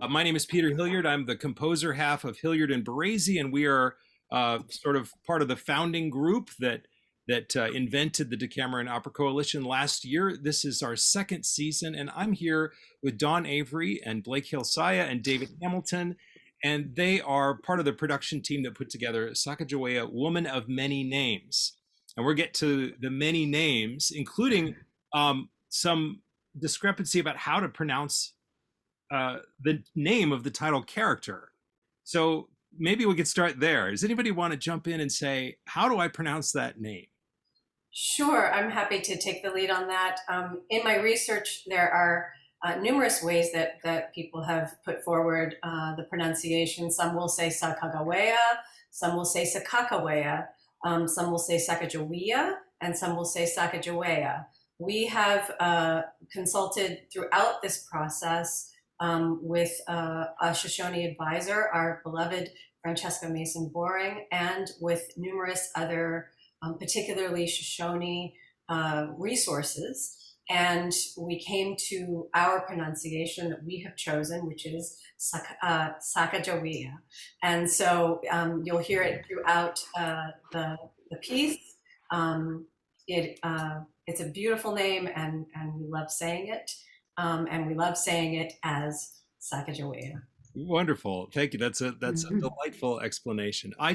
My name is Peter Hilliard. I'm the composer half of Hilliard and Barresi, and we are sort of part of the founding group that invented the Decameron Opera Coalition last year. This is our second season, and I'm here with Dawn Avery and Blake Hilsiah and David Hamilton, and they are part of the production team that put together Sacajawea, Woman of Many Names. And we'll get to the many names, including some discrepancy about how to pronounce the name of the title character. So maybe we could start there. Does anybody want to jump in and say, how do I pronounce that name? Sure, I'm happy to take the lead on that. In my research, there are numerous ways that people have put forward the pronunciation. Some will say Sacajawea, some will say Sacajawea, some will say Sacajawea, and some will say Sacajawea. We have consulted throughout this process with a Shoshone advisor, our beloved Francesca Mason-Boring, and with numerous other, particularly Shoshone resources. And we came to our pronunciation that we have chosen, which is Sacajawea. And so you'll hear it throughout the piece. It's a beautiful name, and we love saying it. And we love saying it as Sacajawea. Wonderful. Thank you. That's a delightful explanation. I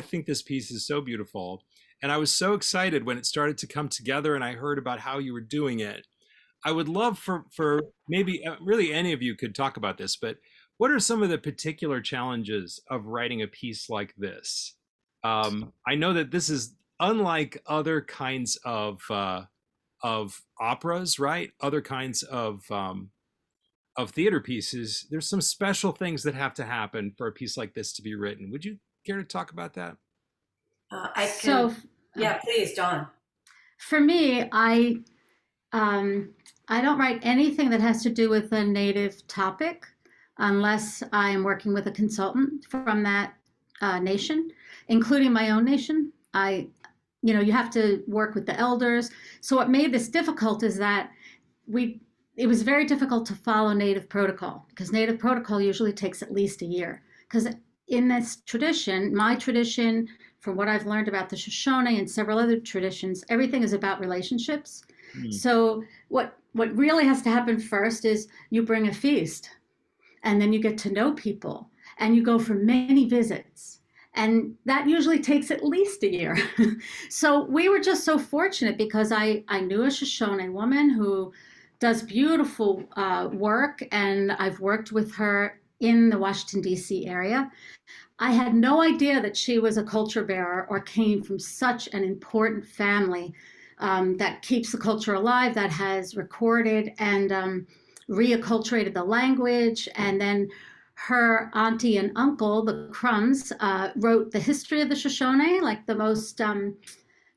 think this piece is so beautiful. And I was so excited when it started to come together and I heard about how you were doing it. I would love for maybe really any of you could talk about this, but what are some of the particular challenges of writing a piece like this? I know that this is unlike other kinds of operas, right? Other kinds of theater pieces. There's some special things that have to happen for a piece like this to be written. Would you care to talk about that? Yeah, please, Dawn. For me, I don't write anything that has to do with a native topic unless I am working with a consultant from that nation, including my own nation. You have to work with the elders. So what made this difficult is that it was very difficult to follow native protocol, because native protocol usually takes at least a year. Because in this tradition, my tradition, from what I've learned about the Shoshone and several other traditions, everything is about relationships. So what really has to happen first is you bring a feast, and then you get to know people, and you go for many visits. And that usually takes at least a year. So we were just so fortunate because I knew a Shoshone woman who does beautiful work, and I've worked with her in the Washington, D.C. area. I had no idea that she was a culture bearer or came from such an important family that keeps the culture alive, that has recorded and reacculturated the language. And then her auntie and uncle, the Crumbs, wrote the history of the Shoshone, like the most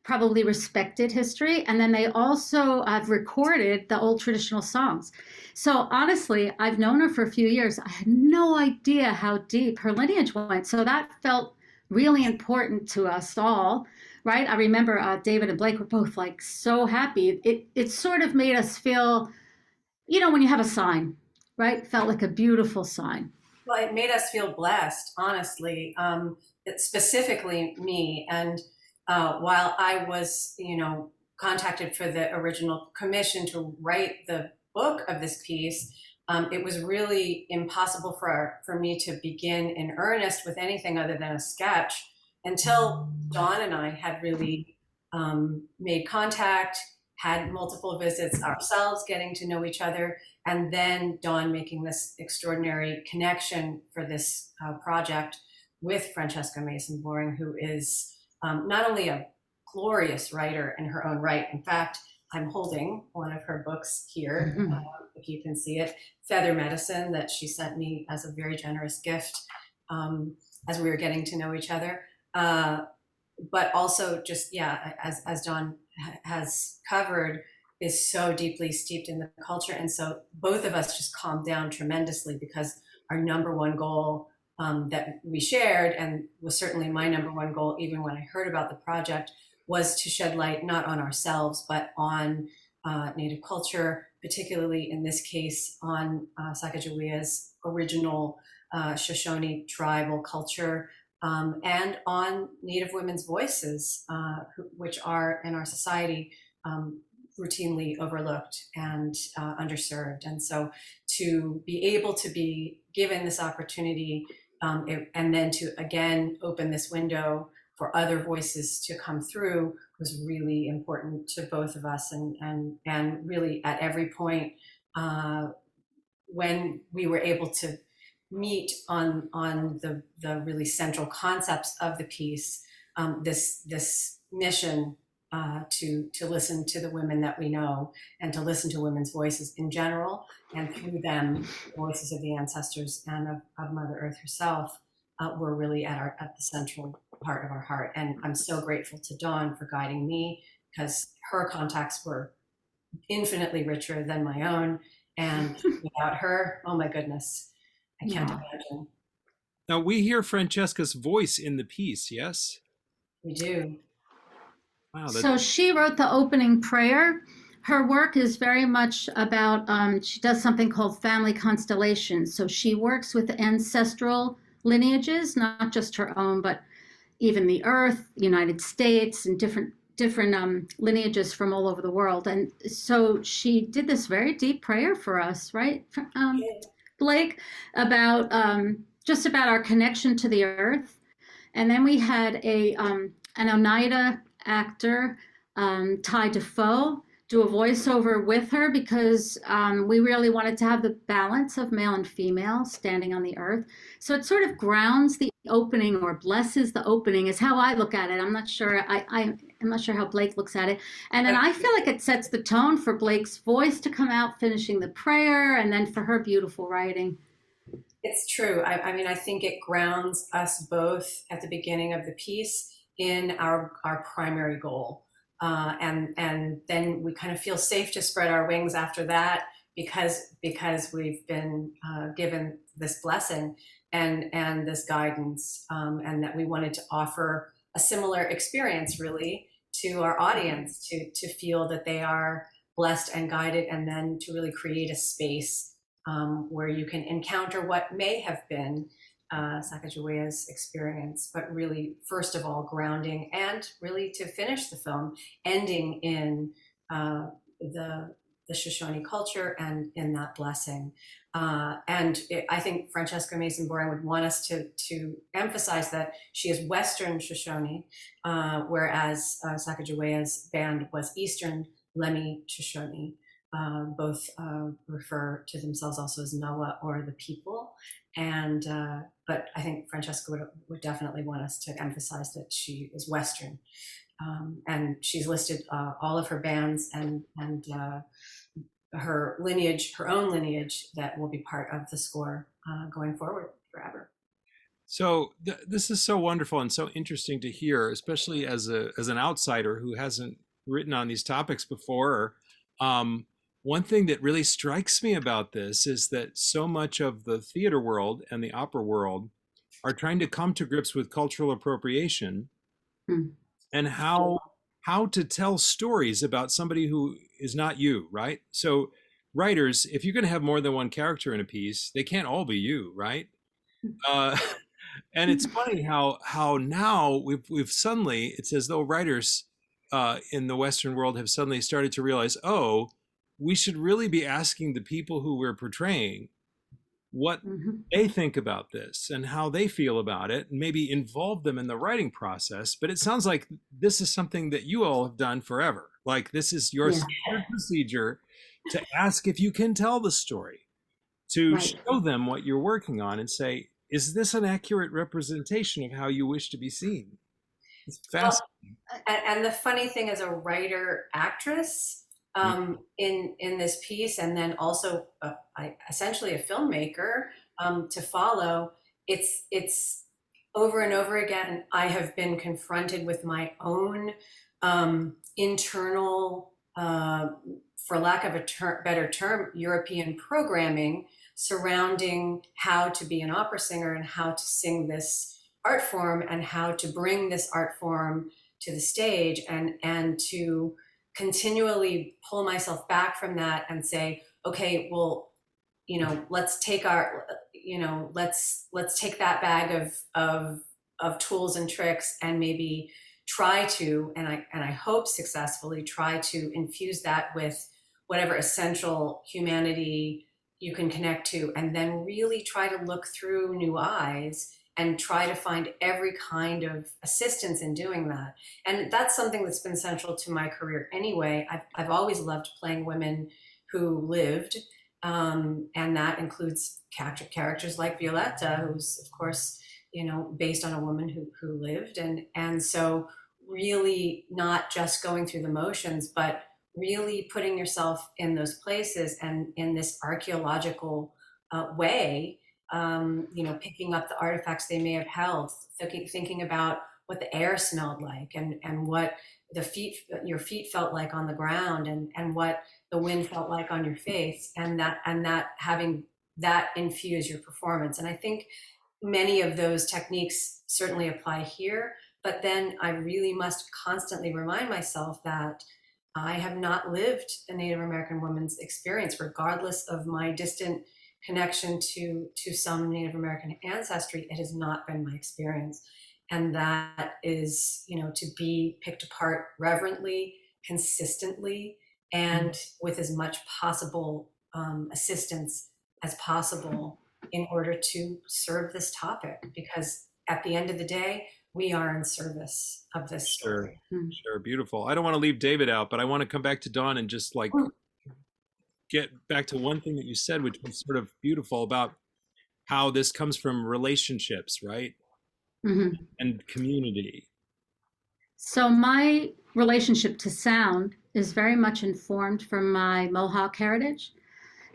probably respected history. And then they also have recorded the old traditional songs. So honestly, I've known her for a few years. I had no idea how deep her lineage went. So that felt really important to us all, right? I remember David and Blake were both like so happy. It sort of made us feel, when you have a sign, right? It felt like a beautiful sign. Well, it made us feel blessed, honestly, specifically me. And while I was, contacted for the original commission to write the book of this piece, it was really impossible for me to begin in earnest with anything other than a sketch until Dawn and I had really made contact, had multiple visits ourselves, getting to know each other, and then Dawn making this extraordinary connection for this project with Francesca Mason-Boring, who is not only a glorious writer in her own right. In fact, I'm holding one of her books here, if you can see it, Feather Medicine, that she sent me as a very generous gift as we were getting to know each other. But also just, as Dawn has covered, is so deeply steeped in the culture. And so both of us just calmed down tremendously, because our number one goal that we shared, and was certainly my number one goal even when I heard about the project, was to shed light not on ourselves, but on Native culture, particularly in this case on Sacagawea's original Shoshone tribal culture, and on Native women's voices, which are in our society routinely overlooked and underserved. And so to be able to be given this opportunity and then to again open this window for other voices to come through was really important to both of us, and really at every point when we were able to meet on the really central concepts of the piece, this mission to listen to the women that we know and to listen to women's voices in general, and through them, voices of the ancestors and of Mother Earth herself were really at the central part of our heart. And I'm so grateful to Dawn for guiding me, because her contacts were infinitely richer than my own. And without her, oh my goodness, I can't imagine. Now we hear Francesca's voice in the piece, yes? We do. Wow. So she wrote the opening prayer. Her work is very much about, she does something called family constellations. So she works with ancestral lineages, not just her own, but even the Earth, the United States, and different lineages from all over the world. And so she did this very deep prayer for us, right, Blake, about just about our connection to the Earth. And then we had an Oneida actor, Ty Defoe, do a voiceover with her, because we really wanted to have the balance of male and female standing on the earth. So it sort of grounds the opening, or blesses the opening, is how I look at it. I'm not sure. I'm not sure how Blake looks at it. And then I feel like it sets the tone for Blake's voice to come out finishing the prayer, and then for her beautiful writing. It's true. I mean, I think it grounds us both at the beginning of the piece in our primary goal. And then we kind of feel safe to spread our wings after that, because we've been given this blessing and this guidance, and that we wanted to offer a similar experience really to our audience, to feel that they are blessed and guided, and then to really create a space where you can encounter what may have been Sacagawea's experience, but really, first of all, grounding, and really to finish the film, ending in the Shoshone culture and in that blessing. I think Francesca Mason-Boring would want us to emphasize that she is Western Shoshone, whereas Sacagawea's band was Eastern Lemhi Shoshone. Both refer to themselves also as Noah, or the people. And but I think Francesca would definitely want us to emphasize that she is Western. And she's listed all of her bands and her lineage, her own lineage, that will be part of the score going forward forever. So this is so wonderful and so interesting to hear, especially as an outsider who hasn't written on these topics before. One thing that really strikes me about this is that so much of the theater world and the opera world are trying to come to grips with cultural appropriation and how to tell stories about somebody who is not you, right? So writers, if you're going to have more than one character in a piece, they can't all be you, right? And it's funny how now we've suddenly, it's as though writers in the Western world have suddenly started to realize, oh, we should really be asking the people who we're portraying what they think about this and how they feel about it, and maybe involve them in the writing process. But it sounds like this is something that you all have done forever. Like this is your standard procedure to ask if you can tell the story, to show them what you're working on and say, is this an accurate representation of how you wish to be seen? It's fascinating. Well, and the funny thing, as a writer actress, in this piece, and then also essentially a filmmaker to follow, it's over and over again, I have been confronted with my own internal, for lack of a better term, European programming surrounding how to be an opera singer and how to sing this art form and how to bring this art form to the stage, and to continually pull myself back from that and say, okay, well, let's take let's take that bag of tools and tricks and maybe try to, and I hope successfully, try to infuse that with whatever essential humanity you can connect to, and then really try to look through new eyes and try to find every kind of assistance in doing that. And that's something that's been central to my career anyway. I've always loved playing women who lived, and that includes characters like Violetta, who's of course, based on a woman who lived. And so really not just going through the motions, but really putting yourself in those places and in this archaeological way, picking up the artifacts they may have held, thinking about what the air smelled like and what your feet felt like on the ground and what the wind felt like on your face, and that having that infuse your performance. And I think many of those techniques certainly apply here, but then I really must constantly remind myself that I have not lived a Native American woman's experience, regardless of my distant connection to some Native American ancestry. It has not been my experience. And that is, to be picked apart reverently, consistently, and with as much possible assistance as possible in order to serve this topic. Because at the end of the day, we are in service of this story. Sure, beautiful. I don't want to leave David out, but I want to come back to Dawn and just get back to one thing that you said, which was sort of beautiful about how this comes from relationships, right? Mm-hmm. And community. So my relationship to sound is very much informed from my Mohawk heritage.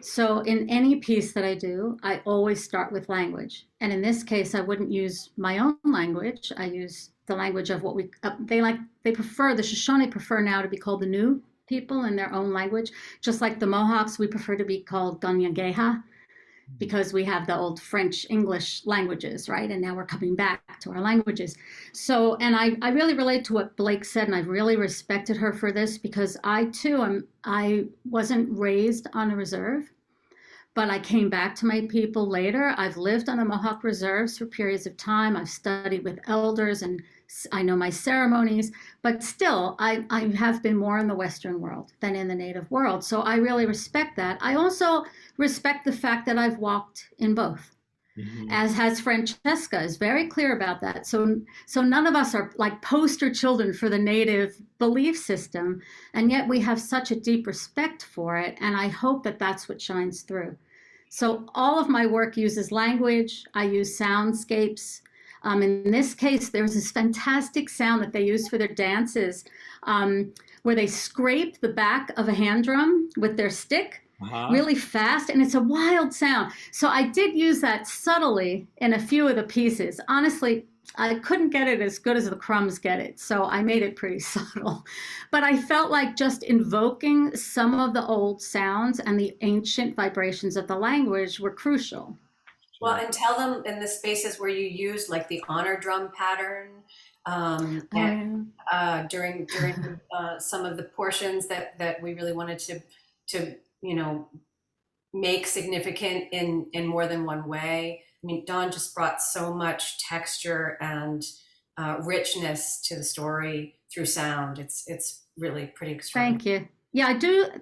So in any piece that I do, I always start with language. And in this case, I wouldn't use my own language. I use the language of what the Shoshone prefer now to be called the new people in their own language. Just like the Mohawks, we prefer to be called Ganyangeha because we have the old French, English languages, right? And now we're coming back to our languages. So, and I really relate to what Blake said, and I've really respected her for this because I too I wasn't raised on a reserve, but I came back to my people later. I've lived on the Mohawk reserves for periods of time. I've studied with elders and I know my ceremonies, but still I have been more in the Western world than in the Native world. So I really respect that. I also respect the fact that I've walked in both, as has Francesca, is very clear about that. So none of us are like poster children for the Native belief system, and yet we have such a deep respect for it, and I hope that that's what shines through. So all of my work uses language. I use soundscapes. In this case, there was this fantastic sound that they use for their dances, where they scrape the back of a hand drum with their stick really fast, and it's a wild sound. So I did use that subtly in a few of the pieces. Honestly, I couldn't get it as good as the Crumbs get it, so I made it pretty subtle. But I felt like just invoking some of the old sounds and the ancient vibrations of the language were crucial. Well, and tell them in the spaces where you used like the honor drum pattern during some of the portions that we really wanted to make significant in more than one way. I mean, Dawn just brought so much texture and richness to the story through sound. It's really pretty extraordinary. Thank you. Yeah,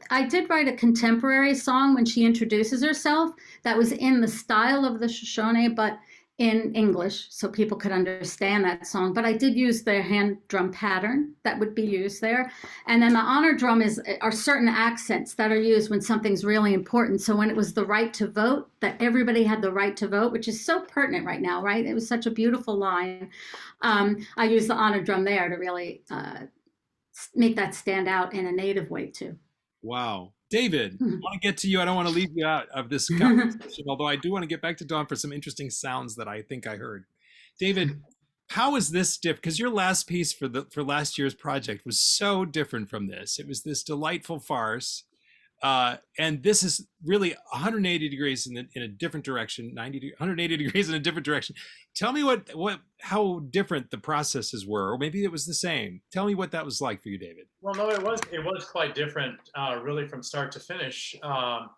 I did write a contemporary song when she introduces herself that was in the style of the Shoshone, but in English, so people could understand that song. But I did use the hand drum pattern that would be used there. And then the honor drum are certain accents that are used when something's really important. So when it was the right to vote, that everybody had the right to vote, which is so pertinent right now, right? It was such a beautiful line. I used the honor drum there to really make that stand out in a Native way too. Wow. David, I want to get to you. I don't want to leave you out of this conversation, although I do want to get back to Dawn for some interesting sounds that I think I heard. David, how is this different? Because your last piece for last year's project was so different from this. It was this delightful farce. And this is really 180 degrees in a different direction, 180 degrees in a different direction. Tell me how different the processes were, or maybe it was the same. Tell me what that was like for you, David. Well, no, it was quite different, really from start to finish. But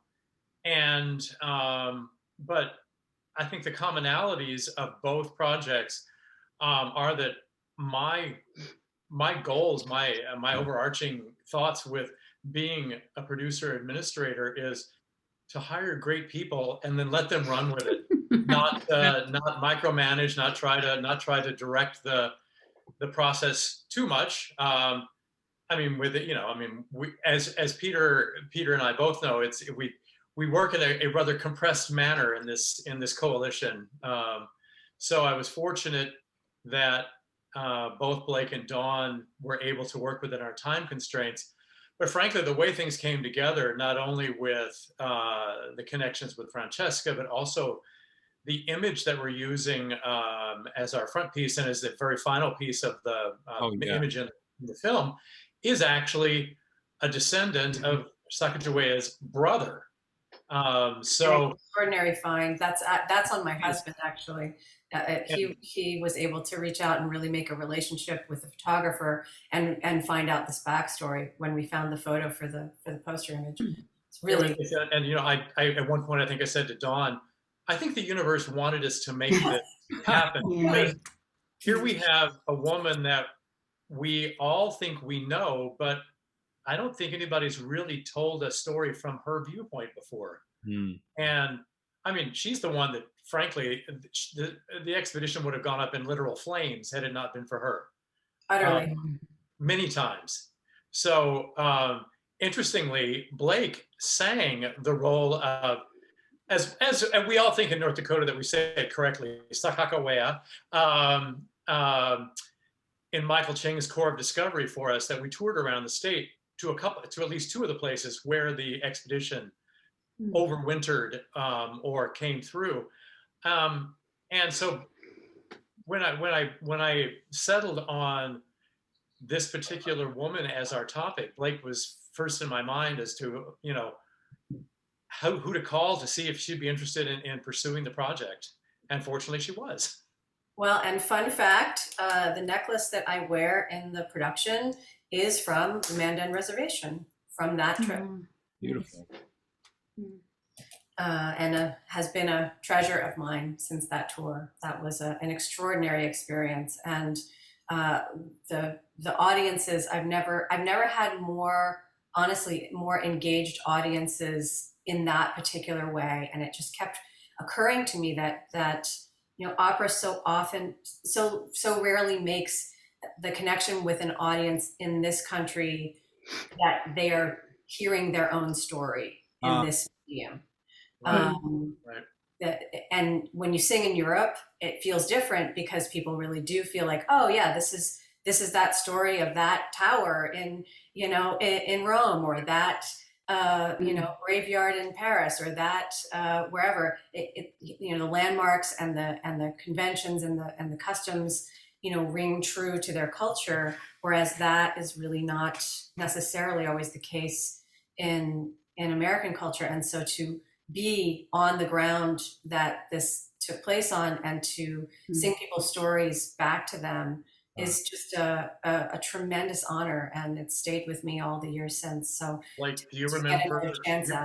I think the commonalities of both projects are that my goals, my overarching thoughts with being a producer administrator is to hire great people and then let them run with it, not micromanage, not try to direct the process too much. I mean, with it, we, as Peter and I both know, we work in a rather compressed manner in this coalition. So I was fortunate that both Blake and Dawn were able to work within our time constraints. But frankly, the way things came together, not only with the connections with Francesca, but also the image that we're using as our front piece and as the very final piece of the image in the film, is actually a descendant of Sacagawea's brother. So extraordinary find. That's on my husband, actually. He was able to reach out and really make a relationship with the photographer and find out this backstory when we found the photo for the poster image. It's really, and I at one point I think I said to Dawn, I think the universe wanted us to make this happen. Because here we have a woman that we all think we know, but I don't think anybody's really told a story from her viewpoint before. And I mean, she's the one that, frankly, the expedition would have gone up in literal flames had it not been for her. utterly. Many times. So interestingly, Blake sang the role of, as we all think in North Dakota that we say it correctly, Sacajawea, in Michael Ching's Corps of Discovery for us, that we toured around the state to at least two of the places where the expedition overwintered or came through. And so when I settled on this particular woman as our topic, Blake was first in my mind as to, who to call to see if she'd be interested in pursuing the project. And fortunately she was. Well, and fun fact, the necklace that I wear in the production is from the Mandan Reservation, from that trip. Beautiful. And has been a treasure of mine since that tour. That was an extraordinary experience. And the audiences, I've never had more, honestly, more engaged audiences in that particular way. And it just kept occurring to me that opera so rarely makes the connection with an audience in this country that they are hearing their own story in this medium. Right. And when you sing in Europe, it feels different because people really do feel like, oh yeah, this is that story of that tower in Rome, or that graveyard in Paris, or that wherever. The landmarks and the conventions and the customs ring true to their culture, whereas that is really not necessarily always the case in American culture. And so to be on the ground that this took place on and to sing people's stories back to them is just a tremendous honor, and it's stayed with me all the years since. So, like, do you remember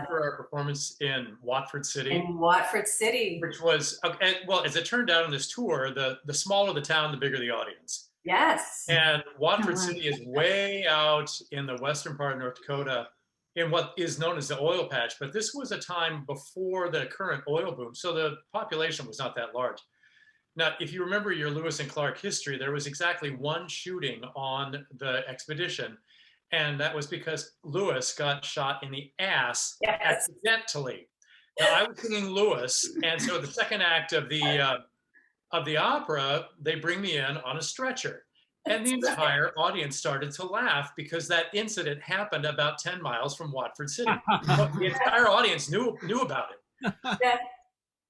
our performance in Watford City? In Watford City, which was well, as it turned out on this tour, the smaller the town, the bigger the audience. Yes. And Watford City is way out in the western part of North Dakota, in what is known as the oil patch. But this was a time before the current oil boom, so the population was not that large. Now, if you remember your Lewis and Clark history, there was exactly one shooting on the expedition, and that was because Lewis got shot in the ass accidentally. Now, I was singing Lewis, and so the second act of the opera, they bring me in on a stretcher. And the entire audience started to laugh because that incident happened about 10 miles from Watford City. The entire audience knew about it. Yeah.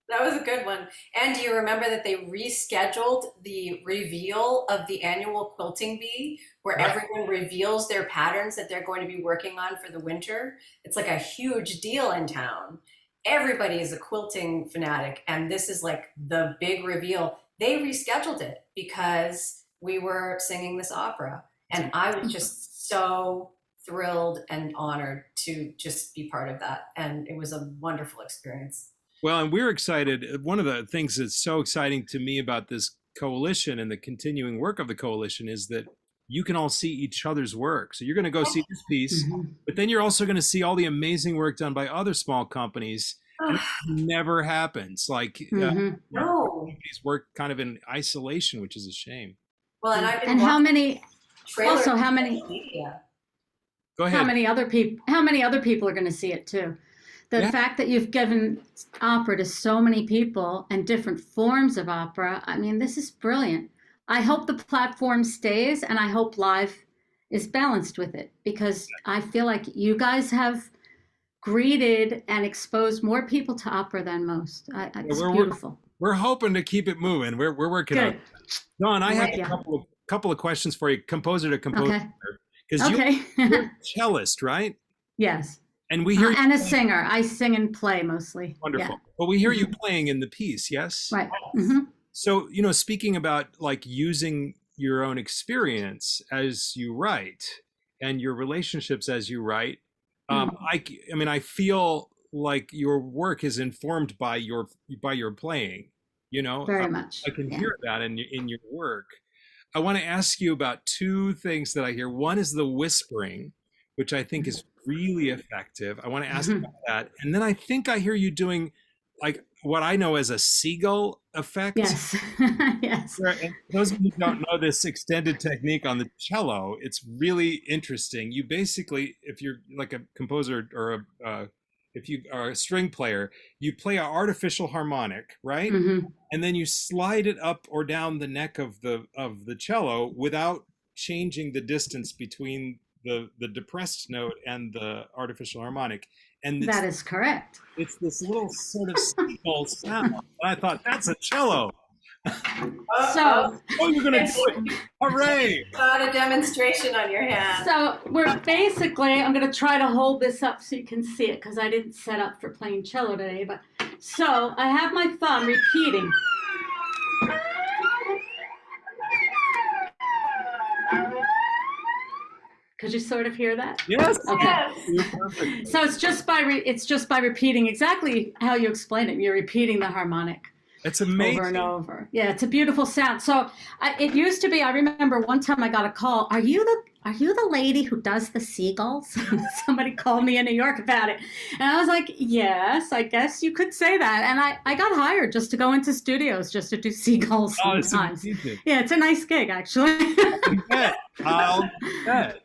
That was a good one. And do you remember that they rescheduled the reveal of the annual quilting bee, where Right. everyone reveals their patterns that they're going to be working on for the winter? It's like a huge deal in town. Everybody is a quilting fanatic, and this is like the big reveal. They rescheduled it because we were singing this opera, and I was just so thrilled and honored to just be part of that, and it was a wonderful experience. Well, and we're excited. One of the things that's so exciting to me about this coalition and the continuing work of the coalition is that you can all see each other's work. So you're going to go see this piece, but then you're also going to see all the amazing work done by other small companies. And it never happens. Like Mhm. No. companies work kind of in isolation, which is a shame. Well, and I've been And how watching many, trailers also how on many, media. Go ahead. how many other people are going to see it too? The Yeah. fact that you've given opera to so many people and different forms of opera, I mean, this is brilliant. I hope the platform stays, and I hope live is balanced with it, because I feel like you guys have greeted and exposed more people to opera than most. It's we're- beautiful. We're hoping to keep it moving. We're working on Good. it. Dawn, I have Yeah. a couple of questions for you, composer to composer, Okay. because Okay. you're a cellist, right? Yes. And we hear you And a playing- singer. I sing and play mostly. Wonderful. Yeah. But we hear you playing in the piece, yes? Right. hmm So, speaking about like using your own experience as you write and your relationships as you write, I mean, I feel like your work is informed by your playing. Very much. I can Yeah. hear that in your work. I want to ask you about two things that I hear. One is the whispering, which I think is really effective. I want to ask about that. And then I think I hear you doing like what I know as a seagull effect. Yes. Yes. And those of you who don't know this extended technique on the cello, it's really interesting. You basically, if you're like a composer or if you are a string player, you play an artificial harmonic, right? And then you slide it up or down the neck of the cello without changing the distance between the depressed note and the artificial harmonic. And That is correct. it's this little sort of seagull sound. And I thought, that's a cello. So, Oh, you're gonna do it! Hooray! Got a demonstration on your hand. so we're basically, I'm going to try to hold this up so you can see it, because I didn't set up for playing cello today. But so I have my thumb repeating. Could you sort of hear that? Yes. Okay. Yes. You're perfect. So it's just by repeating exactly how you explained it. You're repeating the harmonic It's amazing. over and over. Yeah, it's a beautiful sound. So it used to be. I remember one time I got a call. Are you the lady who does the seagulls? Somebody called me in New York about it, and I was like, yes, I guess you could say that. And I got hired just to go into studios just to do seagulls Oh, it's sometimes. amazing. Yeah, it's a nice gig actually. You bet. I'll bet.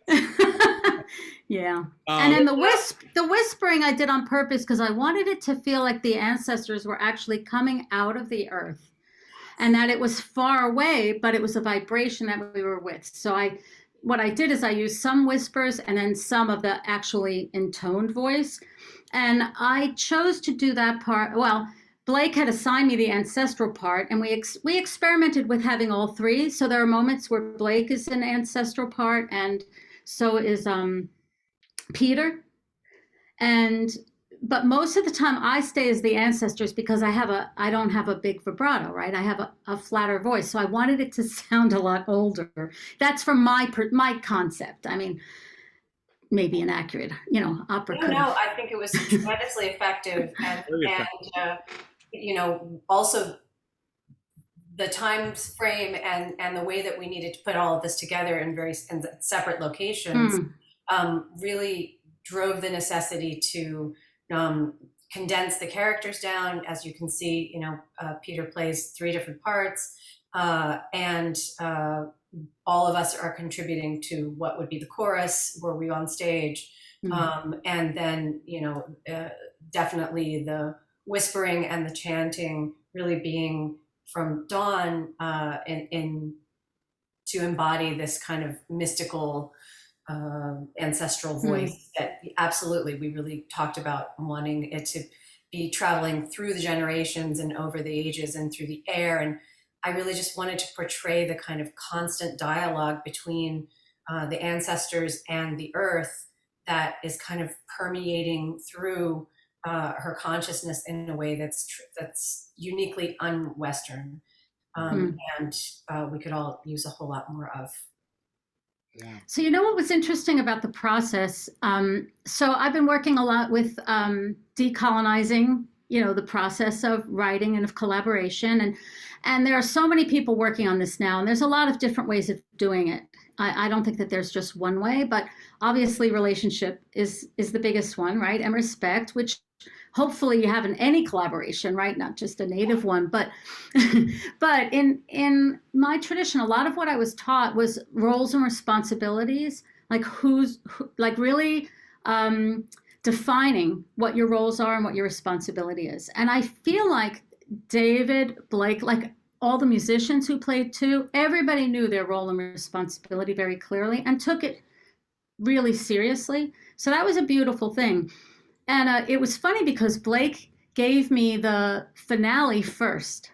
Yeah. And then the whispering I did on purpose because I wanted it to feel like the ancestors were actually coming out of the earth, and that it was far away, but it was a vibration that we were with. So what I did is I used some whispers and then some of the actually intoned voice. And I chose to do that part. Well, Blake had assigned me the ancestral part, and we experimented with having all three. So there are moments where Blake is an ancestral part, and so is Peter. But most of the time I stay as the ancestors because I don't have a big vibrato, right? I have a flatter voice. So I wanted it to sound a lot older. That's from my concept. I mean, maybe inaccurate, opera. No, I think it was tremendously effective. And also the time frame and the way that we needed to put all of this together in separate locations really drove the necessity to condense the characters down. As you can see, Peter plays 3 different parts, and all of us are contributing to what would be the chorus were we on stage. And then, definitely the whispering and the chanting really being from Dawn to embody this kind of mystical ancestral voice that absolutely we really talked about wanting it to be traveling through the generations and over the ages and through the air. And I really just wanted to portray the kind of constant dialogue between the ancestors and the earth that is kind of permeating through her consciousness in a way that's uniquely un-Western, and we could all use a whole lot more of. Yeah. So you know what was interesting about the process? So I've been working a lot with decolonizing, the process of writing and of collaboration, and there are so many people working on this now, and there's a lot of different ways of doing it. I don't think that there's just one way, but obviously relationship is the biggest one, right? And respect, which hopefully you have in any collaboration, right? Not just a native one, but but in my tradition, a lot of what I was taught was roles and responsibilities, like like really defining what your roles are and what your responsibility is. And I feel like David, Blake, like all the musicians who played too, everybody knew their role and responsibility very clearly and took it really seriously. So that was a beautiful thing. And it was funny because Blake gave me the finale first.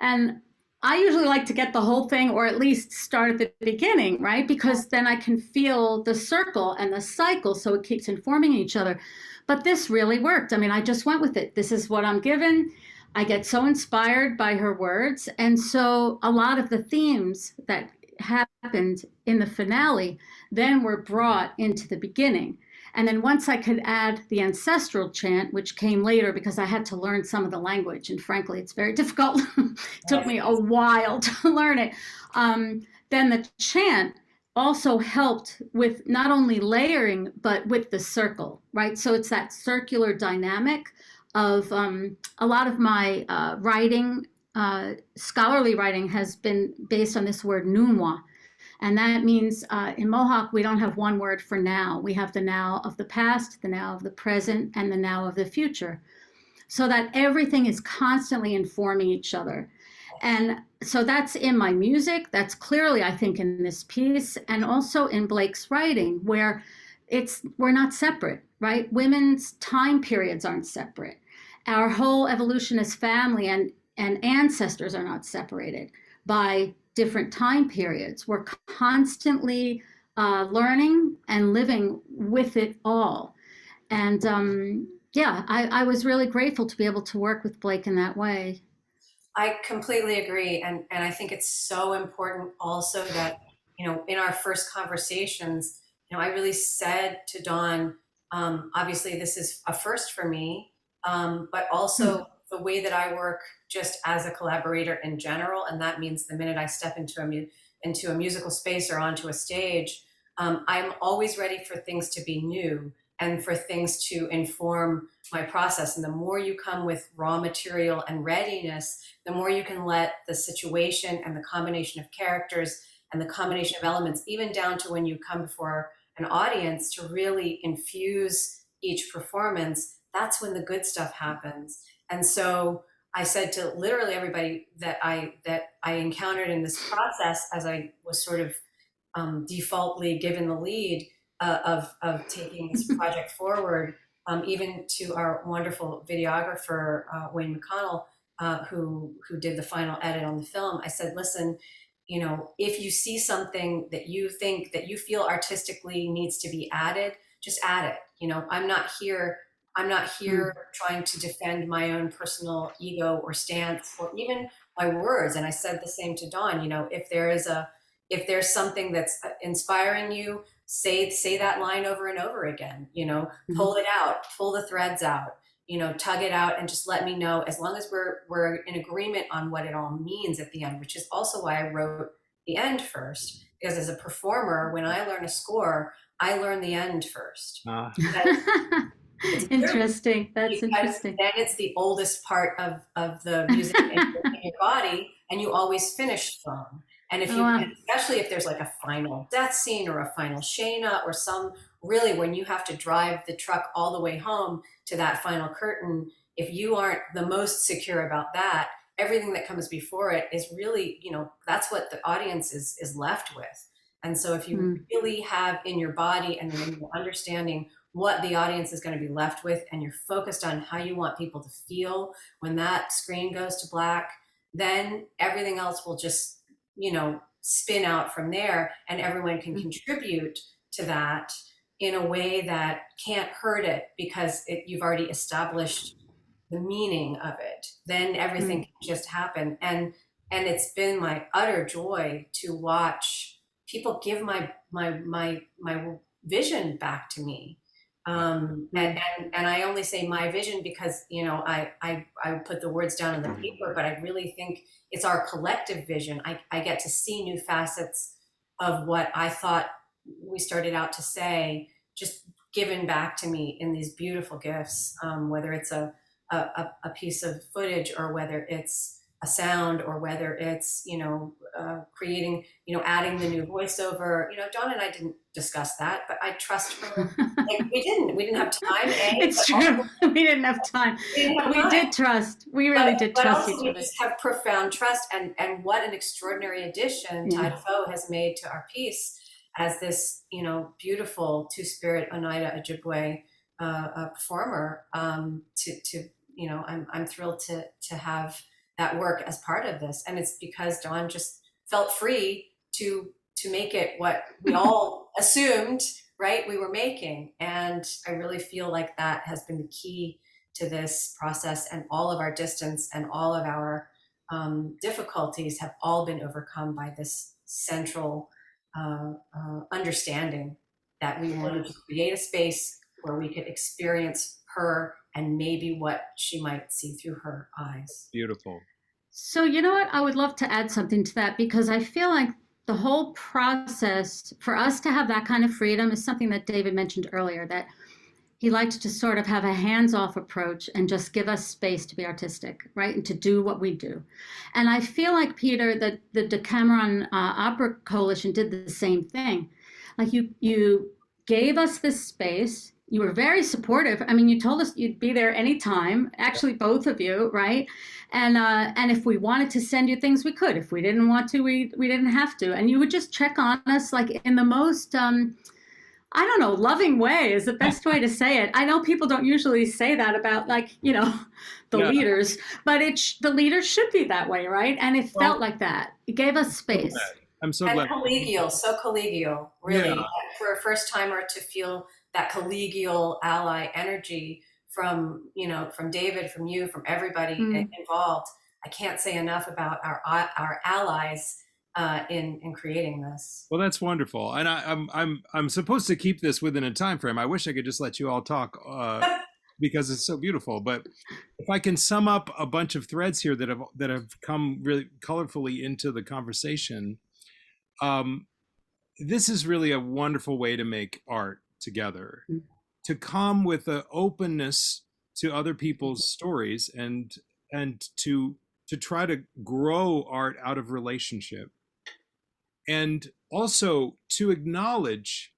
And I usually like to get the whole thing, or at least start at the beginning, right? Because then I can feel the circle and the cycle, so it keeps informing each other. But this really worked. I mean, I just went with it. This is what I'm given. I get so inspired by her words. And so a lot of the themes that happened in the finale then were brought into the beginning. And then once I could add the ancestral chant, which came later because I had to learn some of the language, and frankly, it's very difficult. It took me a while to learn it. Then the chant also helped with not only layering, but with the circle, right? So it's that circular dynamic of a lot of my writing, scholarly writing has been based on this word nunwa. And that means in Mohawk, we don't have one word for now. We have the now of the past, the now of the present, and the now of the future. So that everything is constantly informing each other. And so that's in my music. That's clearly, I think, in this piece, and also in Blake's writing, where we're not separate, right? Women's time periods aren't separate. Our whole evolution as family and ancestors are not separated by different time periods. We're constantly learning and living with it all. And I was really grateful to be able to work with Blake in that way. I completely agree. And I think it's so important also that, in our first conversations, I really said to Dawn, obviously this is a first for me, but also the way that I work just as a collaborator in general, and that means the minute I step into a musical space or onto a stage, I'm always ready for things to be new and for things to inform my process. And the more you come with raw material and readiness, the more you can let the situation and the combination of characters and the combination of elements, even down to when you come before an audience, to really infuse each performance. That's when the good stuff happens. And so I said to literally everybody that I encountered in this process, as I was sort of defaultly given the lead of taking this project forward, even to our wonderful videographer, Wayne McConnell, who did the final edit on the film. I said, listen, if you see something that you think that you feel artistically needs to be added, just add it. I'm not here trying to defend my own personal ego or stance or even my words. And I said the same to Dawn, if there's something that's inspiring you, say that line over and over again, pull it out, pull the threads out, tug it out, and just let me know, as long as we're in agreement on what it all means at the end, which is also why I wrote the end first, because as a performer, when I learn a score, I learn the end first. Interesting. That's interesting. Then it's the oldest part of the music in your body, and you always finish strong. And especially if there's like a final death scene or a final Shayna or really when you have to drive the truck all the way home to that final curtain, if you aren't the most secure about that, everything that comes before it is really, that's what the audience is left with. And so if you really have in your body and in your understanding what the audience is going to be left with, and you're focused on how you want people to feel when that screen goes to black, then everything else will just, you know, spin out from there, and everyone can contribute to that in a way that can't hurt it, because you've already established the meaning of it. Then everything can just happen. And it's been my utter joy to watch people give my vision back to me. And I only say my vision because, you know, I put the words down on the paper, but I really think it's our collective vision. I get to see new facets of what I thought we started out to say, just given back to me in these beautiful gifts, whether it's a piece of footage, or whether it's a sound, or whether it's, you know, creating, you know, adding the new voiceover. You know, Dawn and I didn't discuss that, but I trust her. Like, we didn't have time. It's true. We didn't have time. We did trust. We really did trust each other. We just have profound trust, and what an extraordinary addition Tide Foe has made to our piece as this, you know, beautiful two-spirit Oneida Ojibwe performer. To you know, I'm thrilled to have that work as part of this, and it's because Dawn just felt free to make it what we all assumed, right, we were making. And I really feel like that has been the key to this process, and all of our distance and all of our difficulties have all been overcome by this central understanding that we wanted to create a space where we could experience her and maybe what she might see through her eyes. Beautiful. So, you know what? I would love to add something to that, because I feel like the whole process for us to have that kind of freedom is something that David mentioned earlier, that he liked to sort of have a hands-off approach and just give us space to be artistic, right? And to do what we do. And I feel like, Peter, that the Decameron Opera Coalition did the same thing. Like, you gave us this space. You were very supportive. I mean, you told us you'd be there anytime, actually both of you, right? And if we wanted to send you things, we could. If we didn't want to, we didn't have to. And you would just check on us, like, in the most, I don't know, loving way is the best way to say it. I know people don't usually say that about, like, you know, the leaders, but the leaders should be that way, right? And it felt like that. It gave us space. I'm so glad. And so collegial, really, for a first timer to feel that collegial ally energy from, you know, from David, from you, from everybody involved. I can't say enough about our allies in creating this. Well, that's wonderful, and I'm supposed to keep this within a time frame. I wish I could just let you all talk because it's so beautiful. But if I can sum up a bunch of threads here that have come really colorfully into the conversation, this is really a wonderful way to make art together, to come with an openness to other people's stories, and to try to grow art out of relationship, and also to acknowledge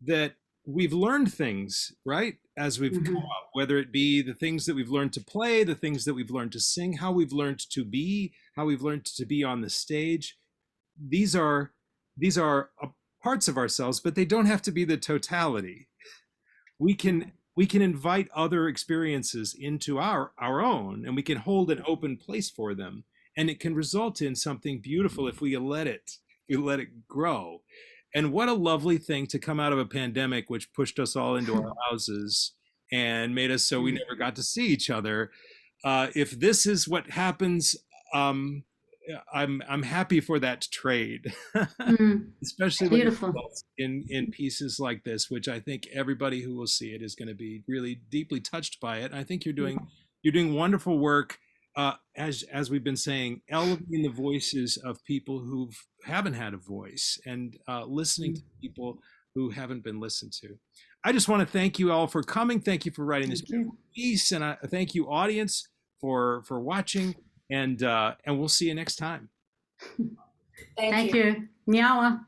that we've learned things, right, as we've come up, whether it be the things that we've learned to play, the things that we've learned to sing, how we've learned to be, how we've learned to be on the stage. These are parts of ourselves, but they don't have to be the totality. We can invite other experiences into our own, and we can hold an open place for them, and it can result in something beautiful if we let it grow. And what a lovely thing to come out of a pandemic, which pushed us all into our houses and made us so we never got to see each other. If this is what happens, I'm happy for that trade, especially in pieces like this, which I think everybody who will see it is going to be really deeply touched by it. And I think you're doing wonderful work, as we've been saying, elevating the voices of people who haven't had a voice, and listening to people who haven't been listened to. I just want to thank you all for coming. Thank you for writing this piece, and I thank you, audience, for watching. And we'll see you next time. Thank you. Nyawa.